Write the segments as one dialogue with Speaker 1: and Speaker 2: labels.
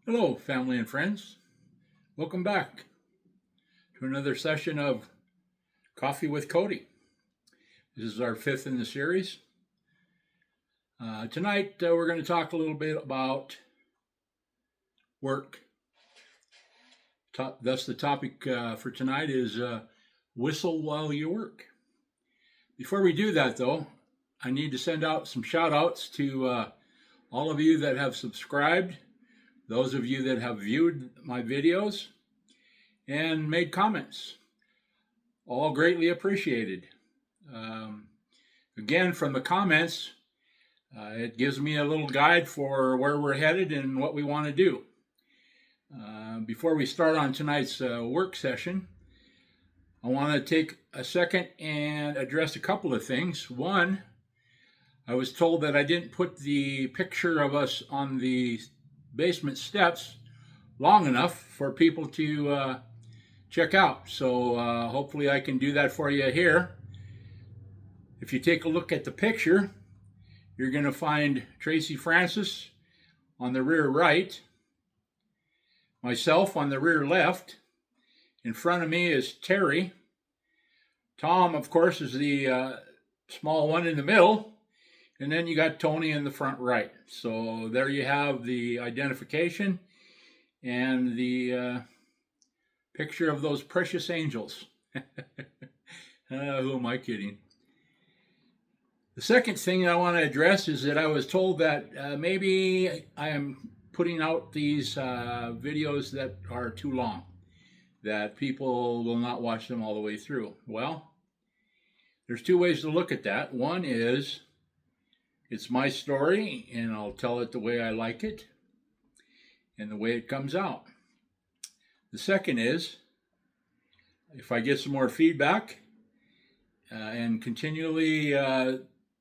Speaker 1: Hello, family and friends. Welcome back to another session of Coffee with Cody. This is our fifth in the series. Tonight, we're going to talk a little bit about work. Thus, the topic for tonight is whistle while you work. Before we do that, though, I need to send out some shout outs to all of you that have subscribed, those of you that have viewed my videos, and made comments. All greatly appreciated. Again, from the comments, it gives me a little guide for where we're headed and what we want to do. Before we start on tonight's work session, I want to take a second and address a couple of things. One, I was told that I didn't put the picture of us on the basement steps long enough for people to check out. So hopefully I can do that for you here. If you take a look at the picture, you're going to find Tracy Francis on the rear right, myself on the rear left. In front of me is Terry. Tom, of course, is the small one in the middle. And then you got Tony in the front right. So there you have the identification and the picture of those precious angels. Who am I kidding? The second thing I want to address is that I was told that maybe I am putting out these videos that are too long, that people will not watch them all the way through. Well, there's two ways to look at that. One is it's my story, and I'll tell it the way I like it and the way it comes out. The second is, if I get some more feedback and continually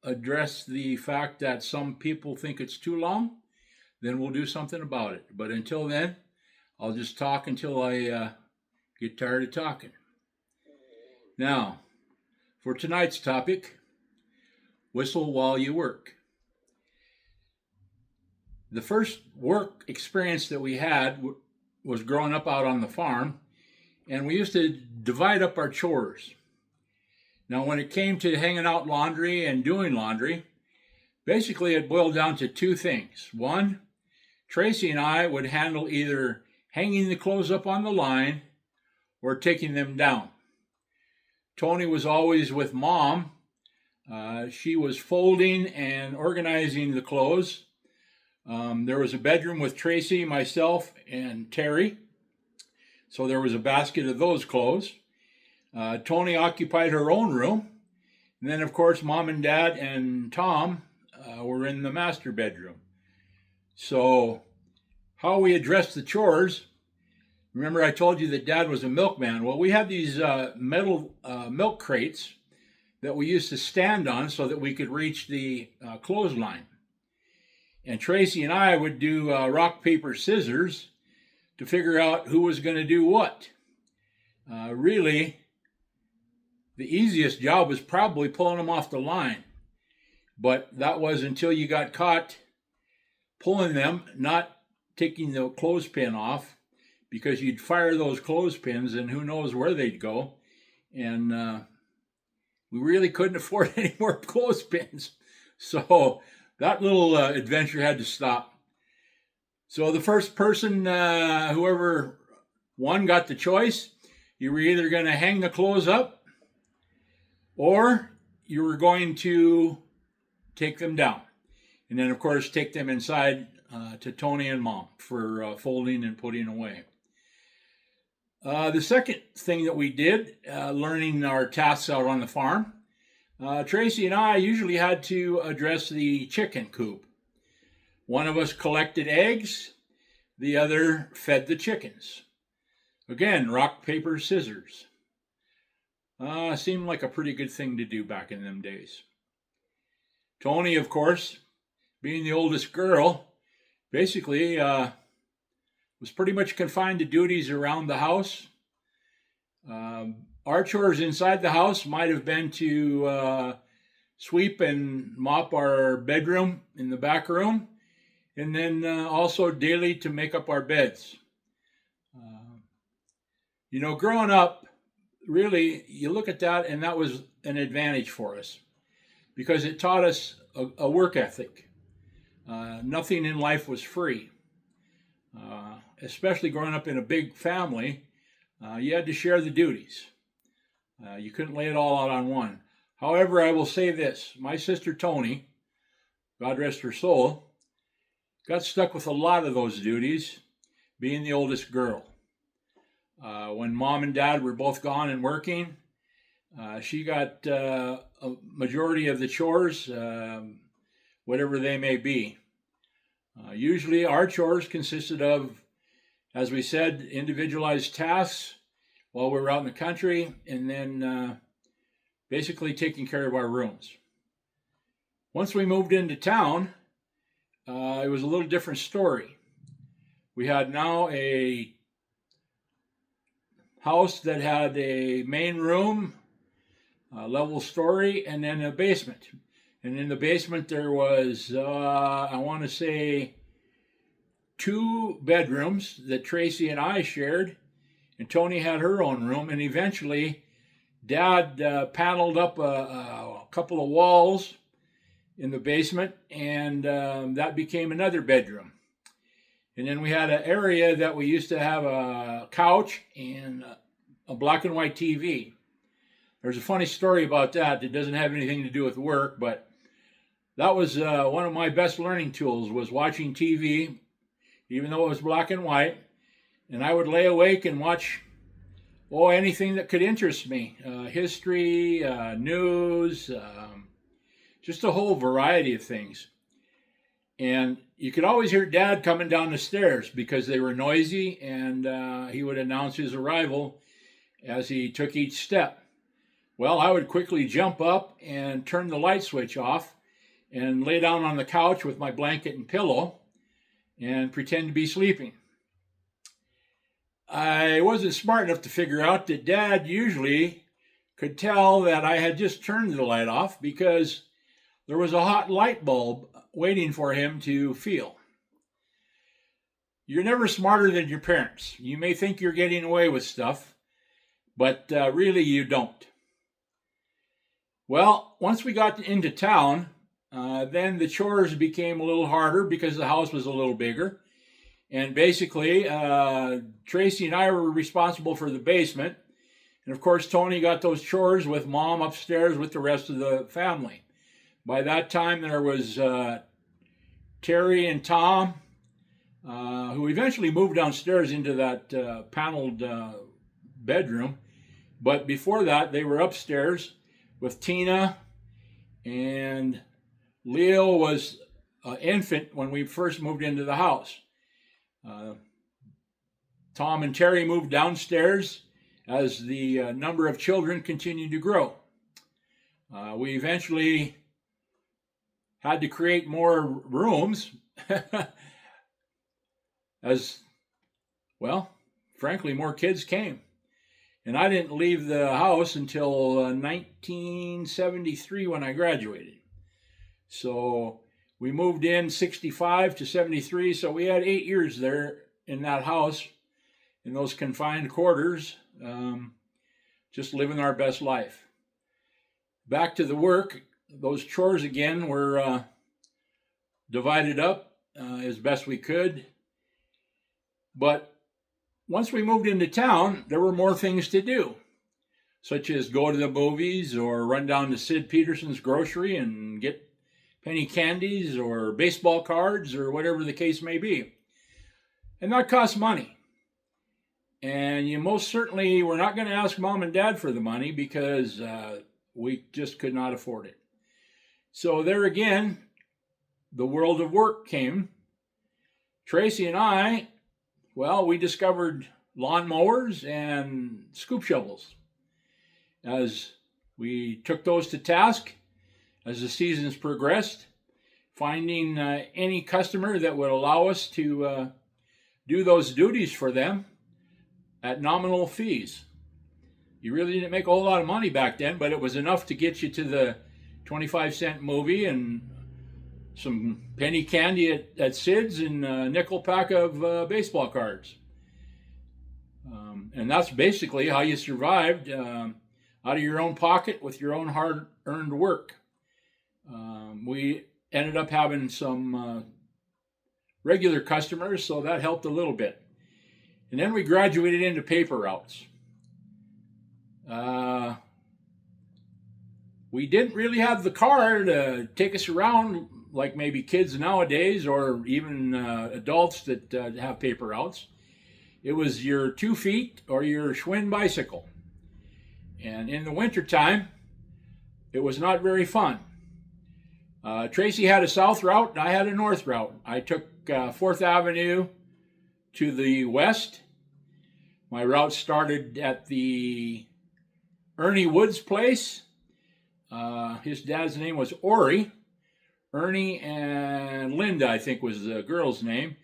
Speaker 1: address the fact that some people think it's too long, then we'll do something about it. But until then, I'll just talk until I get tired of talking. Now, for tonight's topic, whistle while you work. The first work experience that we had was growing up out on the farm, and we used to divide up our chores. Now, when it came to hanging out laundry and doing laundry, basically it boiled down to two things. One, Tracy and I would handle either hanging the clothes up on the line or taking them down. Tony was always with Mom. She was folding and organizing the clothes. There was a bedroom with Tracy, myself, and Terry. So there was a basket of those clothes. Tony occupied her own room. And then, of course, Mom and Dad and Tom were in the master bedroom. So how we addressed the chores, remember I told you that Dad was a milkman. Well, we had these metal milk crates that we used to stand on so that we could reach the clothesline. And Tracy and I would do rock, paper, scissors to figure out who was going to do what. Really, the easiest job was probably pulling them off the line. But that was until you got caught pulling them, not taking the clothespin off, because you'd fire those clothespins and who knows where they'd go. And we really couldn't afford any more clothespins. So that little adventure had to stop. So the first person, whoever won, got the choice. You were either going to hang the clothes up or you were going to take them down. And then, of course, take them inside to Tony and Mom for folding and putting away. The second thing that we did, learning our tasks out on the farm, Tracy and I usually had to address the chicken coop. One of us collected eggs, the other fed the chickens. Again, rock, paper, scissors. Seemed like a pretty good thing to do back in them days. Tony, of course, being the oldest girl, basically was pretty much confined to duties around the house. Our chores inside the house might have been to sweep and mop our bedroom in the back room and then also daily to make up our beds. Growing up, really, you look at that, and that was an advantage for us because it taught us a work ethic. Nothing in life was free. Especially growing up in a big family, you had to share the duties. You couldn't lay it all out on one. However, I will say this. My sister Tony, God rest her soul, got stuck with a lot of those duties, being the oldest girl. When mom and dad were both gone and working, she got a majority of the chores, whatever they may be. Usually our chores consisted of, as we said, individualized tasks while we were out in the country, and then basically taking care of our rooms. Once we moved into town, it was a little different story. We had now a house that had a main room, a level story, and then a basement. And in the basement there was, I want to say, 2 bedrooms that Tracy and I shared, and Tony had her own room. And eventually, Dad paneled up a couple of walls in the basement, and that became another bedroom. And then we had an area that we used to have a couch and a black and white TV. There's a funny story about that that doesn't have anything to do with work, but that was one of my best learning tools, was watching TV, even though it was black and white. And I would lay awake and watch anything that could interest me. History, news, just a whole variety of things. And you could always hear Dad coming down the stairs because they were noisy, and he would announce his arrival as he took each step. Well, I would quickly jump up and turn the light switch off and lay down on the couch with my blanket and pillow and pretend to be sleeping. I wasn't smart enough to figure out that Dad usually could tell that I had just turned the light off because there was a hot light bulb waiting for him to feel. You're never smarter than your parents. You may think you're getting away with stuff, but really you don't. Well, once we got into town, then the chores became a little harder because the house was a little bigger. And basically, Tracy and I were responsible for the basement. And of course, Tony got those chores with Mom upstairs with the rest of the family. By that time, there was Terry and Tom, who eventually moved downstairs into that paneled bedroom. But before that, they were upstairs with Tina, and Leo was an infant when we first moved into the house. Tom and Terry moved downstairs as the number of children continued to grow. We eventually had to create more rooms as, well, frankly, more kids came. And I didn't leave the house until 1973 when I graduated. So we moved in 65 to 73, so we had 8 years there in that house, in those confined quarters, just living our best life. Back to the work, those chores again were divided up as best we could. But once we moved into town, there were more things to do, such as go to the movies or run down to Sid Peterson's grocery and get penny candies or baseball cards or whatever the case may be. And that costs money. And you most certainly were not going to ask Mom and Dad for the money because we just could not afford it. So there again, the world of work came. Tracy and I, well, we discovered lawn mowers and scoop shovels. As we took those to task, as the seasons progressed, finding any customer that would allow us to do those duties for them at nominal fees. You really didn't make a whole lot of money back then, but it was enough to get you to the 25-cent movie and some penny candy at Sid's, and a nickel pack of baseball cards. And that's basically how you survived, out of your own pocket with your own hard-earned work. We ended up having some regular customers, so that helped a little bit. And then we graduated into paper routes. We didn't really have the car to take us around like maybe kids nowadays, or even adults that have paper routes. It was your 2 feet or your Schwinn bicycle. And in the wintertime, it was not very fun. Tracy had a south route and I had a north route. I took 4th Avenue to the west. My route started at the Ernie Woods place. His dad's name was Ori. Ernie and Linda, I think, was the girl's name.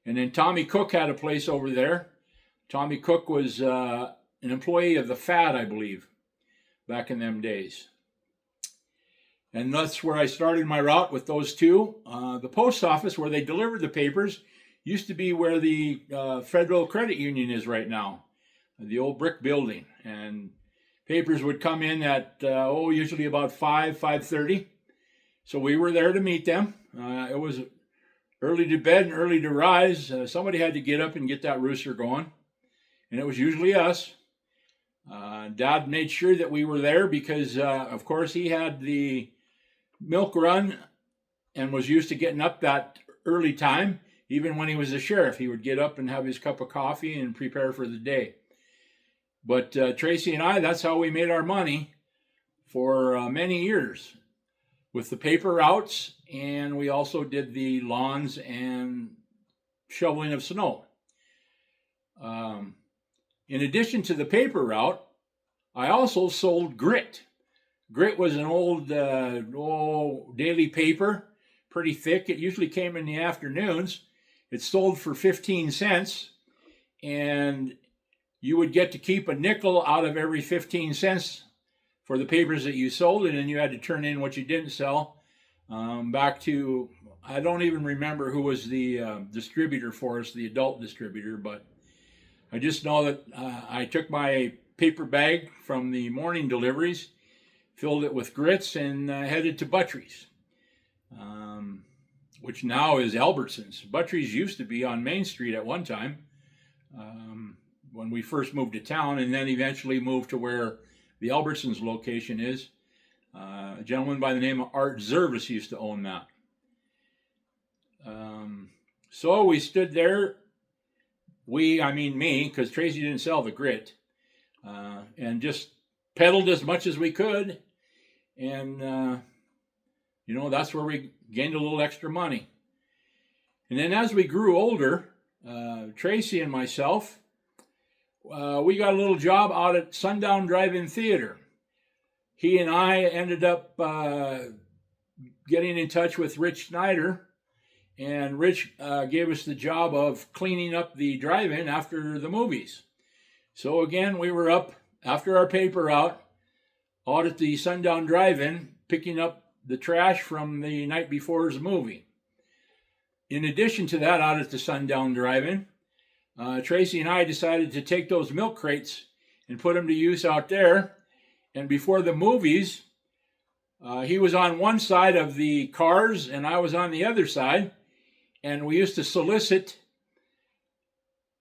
Speaker 1: And then Tommy Cook had a place over there. Tommy Cook was an employee of the FAD, I believe, back in them days. And that's where I started my route with those two. The post office, where they delivered the papers, used to be where the Federal Credit Union is right now, the old brick building. And papers would come in at, usually about 5:30. So we were there to meet them. It was early to bed and early to rise. Somebody had to get up and get that rooster going. And it was usually us. Dad made sure that we were there because, of course, he had the milk run and was used to getting up that early time. Even when he was a sheriff, he would get up and have his cup of coffee and prepare for the day. But Tracy and I, that's how we made our money for many years, with the paper routes, and we also did the lawns and shoveling of snow. In addition to the paper route, I also sold grit. Grit was an old daily paper, pretty thick. It usually came in the afternoons. It sold for 15 cents, and you would get to keep a nickel out of every 15 cents for the papers that you sold, and then you had to turn in what you didn't sell. Back to, I don't even remember who was the distributor for us, the adult distributor, but I just know that I took my paper bag from the morning deliveries, filled it with grits, and headed to Buttrey's, which now is Albertsons. Buttrey's used to be on Main Street at one time when we first moved to town, and then eventually moved to where the Albertsons location is. A gentleman by the name of Art Zervis used to own that. So we stood there. Me, because Tracy didn't sell the grit, and just peddled as much as we could. And, that's where we gained a little extra money. And then as we grew older, Tracy and myself, we got a little job out at Sundown Drive-In Theater. He and I ended up getting in touch with Rich Snyder, and Rich gave us the job of cleaning up the drive-in after the movies. So again, we were up after our paper out at the Sundown Drive-In, picking up the trash from the night before's movie. In addition to that, out at the Sundown Drive-In, Tracy and I decided to take those milk crates and put them to use out there. And before the movies, he was on one side of the cars and I was on the other side. And we used to solicit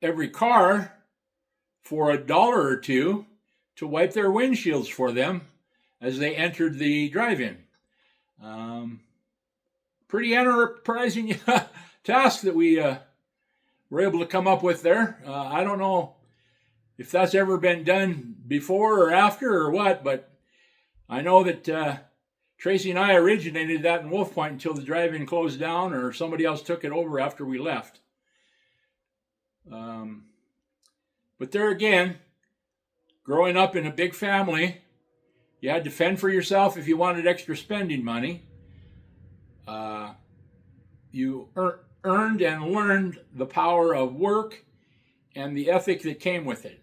Speaker 1: every car for $1 or $2 to wipe their windshields for them as they entered the drive-in. Pretty enterprising task that we were able to come up with there. I don't know if that's ever been done before or after or what, but I know that Tracy and I originated that in Wolf Point until the drive-in closed down or somebody else took it over after we left. But there again, growing up in a big family, you had to fend for yourself if you wanted extra spending money. You earned and learned the power of work and the ethic that came with it.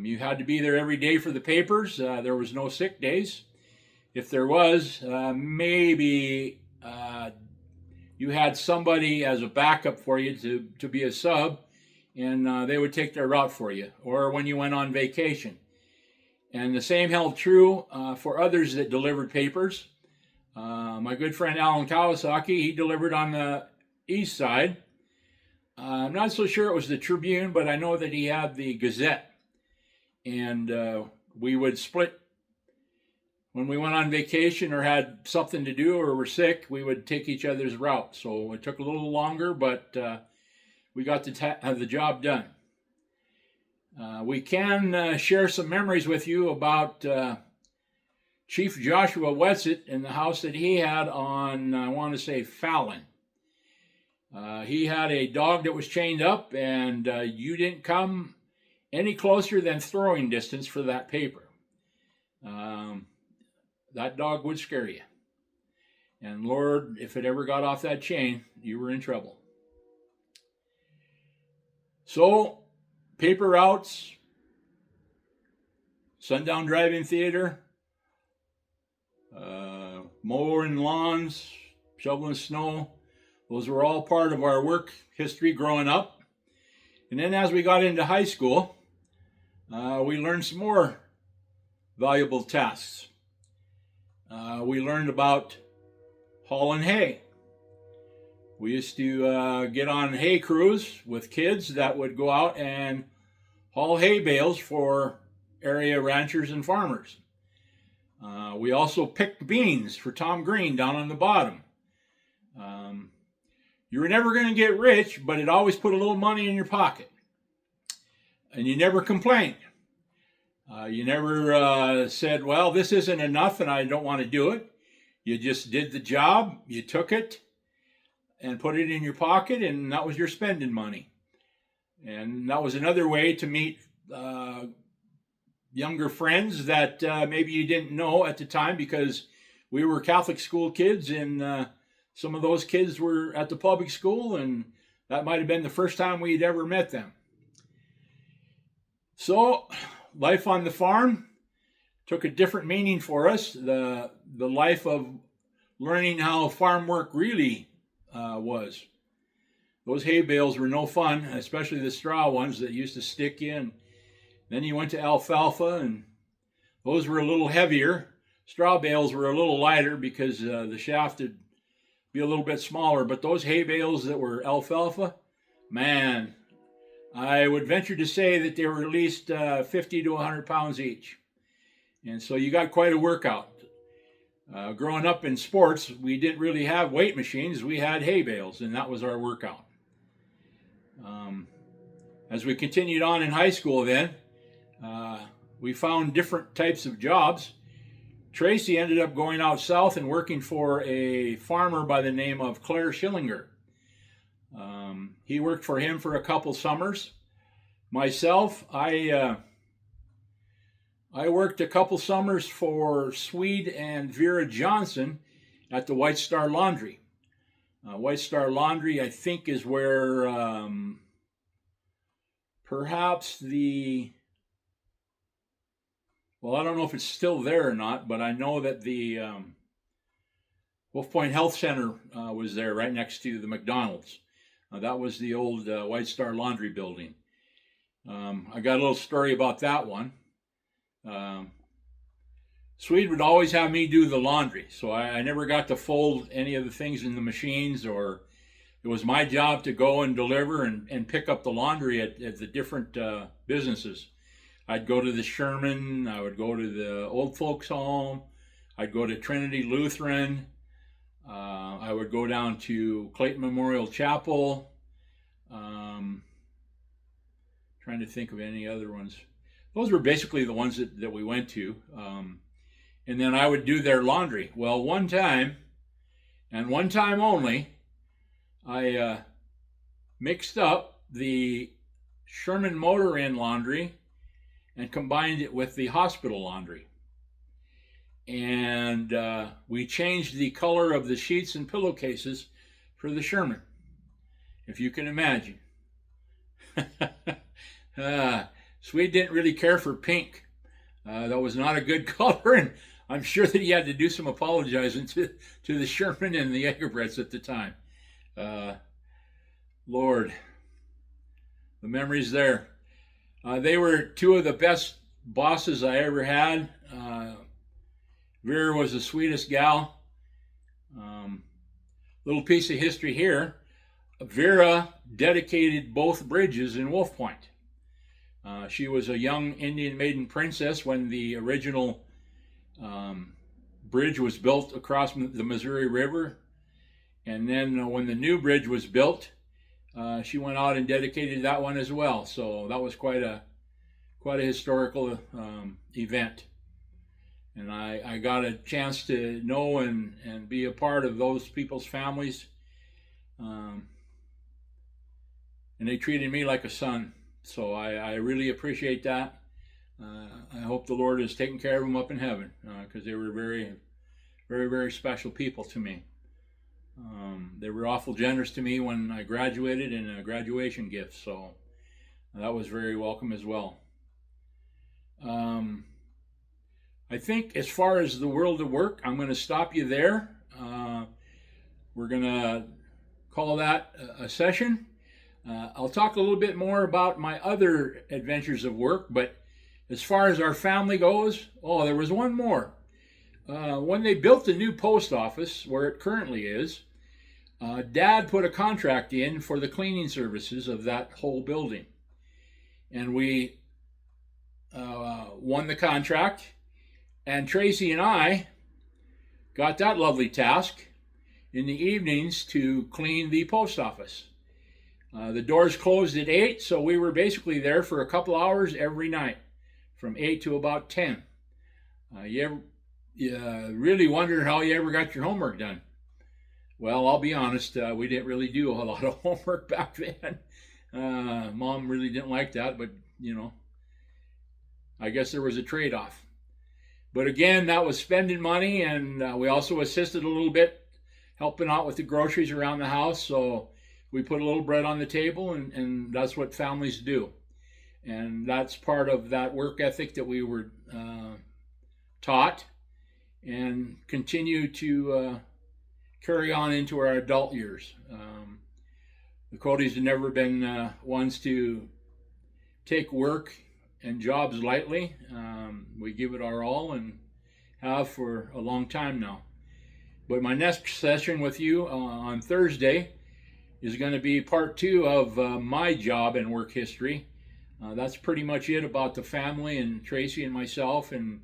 Speaker 1: You had to be there every day for the papers. There was no sick days. If there was, maybe you had somebody as a backup for you to be a sub, and they would take their route for you, or when you went on vacation. And the same held true for others that delivered papers. My good friend Alan Kawasaki, he delivered on the east side. I'm not so sure it was the Tribune, but I know that he had the Gazette. And we would split. When we went on vacation or had something to do or were sick, we would take each other's route. So it took a little longer, but we got to have the job done. We can share some memories with you about Chief Joshua Wetzel in the house that he had on, I want to say, Fallon. He had a dog that was chained up, and you didn't come any closer than throwing distance for that paper. That dog would scare you. And Lord, if it ever got off that chain, you were in trouble. So, paper routes, sundown drive-in theater, mowing lawns, shoveling snow. Those were all part of our work history growing up. And then as we got into high school, we learned some more valuable tasks. We learned about hauling hay. We used to get on hay crews with kids that would go out and haul hay bales for area ranchers and farmers. We also picked beans for Tom Green down on the bottom. You were never going to get rich, but it always put a little money in your pocket. And you never complained. You never said, well, this isn't enough and I don't want to do it. You just did the job, you took it and put it in your pocket, and that was your spending money. And that was another way to meet younger friends that maybe you didn't know at the time, because we were Catholic school kids, and some of those kids were at the public school, and that might have been the first time we'd ever met them. So, life on the farm took a different meaning for us. The life of learning how farm work really was. Those hay bales were no fun, especially the straw ones that used to stick in. Then you went to alfalfa, and those were a little heavier. Straw bales were a little lighter because the shaft would be a little bit smaller. But those hay bales that were alfalfa, man, I would venture to say that they were at least 50 to 100 pounds each. And so you got quite a workout. Growing up in sports, we didn't really have weight machines. We had hay bales, and that was our workout. As we continued on in high school then, we found different types of jobs. Tracy ended up going out south and working for a farmer by the name of Claire Schillinger. He worked for him for a couple summers. Myself, I worked a couple summers for Swede and Vera Johnson at the White Star Laundry. White Star Laundry, I think, is where perhaps well, I don't know if it's still there or not, but I know that the Wolf Point Health Center was there right next to the McDonald's. That was the old White Star Laundry building. I got a little story about that one. Swede would always have me do the laundry, so I never got to fold any of the things in the machines, or it was my job to go and deliver and pick up the laundry at the different businesses. I'd go to the Sherman, I would go to the Old Folks Home, I'd go to Trinity Lutheran, I would go down to Clayton Memorial Chapel, trying to think of any other ones. Those were basically the ones that we went to. And then I would do their laundry. Well, one time, and one time only, I mixed up the Sherman Motor Inn laundry and combined it with the hospital laundry. And we changed the color of the sheets and pillowcases for the Sherman, if you can imagine. Swede didn't really care for pink. That was not a good color, and I'm sure that he had to do some apologizing to the Sherman and the Egerbretts at the time. Uh, Lord, the memories there. They were two of the best bosses I ever had. Vera was the sweetest gal. Um, Little piece of history here. Vera dedicated both bridges in Wolf Point. She was a young Indian maiden princess when the original um, bridge was built across the Missouri River. And then when the new bridge was built, she went out and dedicated that one as well. So that was quite a historical event. And I got a chance to know and be a part of those people's families. And they treated me like a son. So I really appreciate that. I hope the Lord is taking care of them up in heaven, because they were very, very, very special people to me. They were awful generous to me when I graduated in a graduation gift, so that was very welcome as well. I think as far as the world of work, I'm going to stop you there. We're going to call that a session. I'll talk a little bit more about my other adventures of work, but as far as our family goes, there was one more. When they built the new post office, where it currently is, Dad put a contract in for the cleaning services of that whole building. And we won the contract, and Tracy and I got that lovely task in the evenings to clean the post office. The doors closed at 8, so we were basically there for a couple hours every night, from 8 to about 10. You really wondered how you ever got your homework done. Well, I'll be honest, we didn't really do a lot of homework back then. Mom really didn't like that, but, I guess there was a trade-off. But again, that was spending money, and we also assisted a little bit, helping out with the groceries around the house, so we put a little bread on the table, and that's what families do. And that's part of that work ethic that we were taught and continue to carry on into our adult years. The Codys have never been ones to take work and jobs lightly. We give it our all and have for a long time now. But my next session with you on Thursday is going to be part 2 of my job and work history. That's pretty much it about the family and Tracy and myself and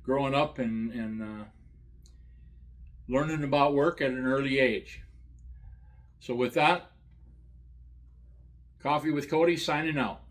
Speaker 1: growing up and learning about work at an early age. So with that, Coffee with Cody signing out.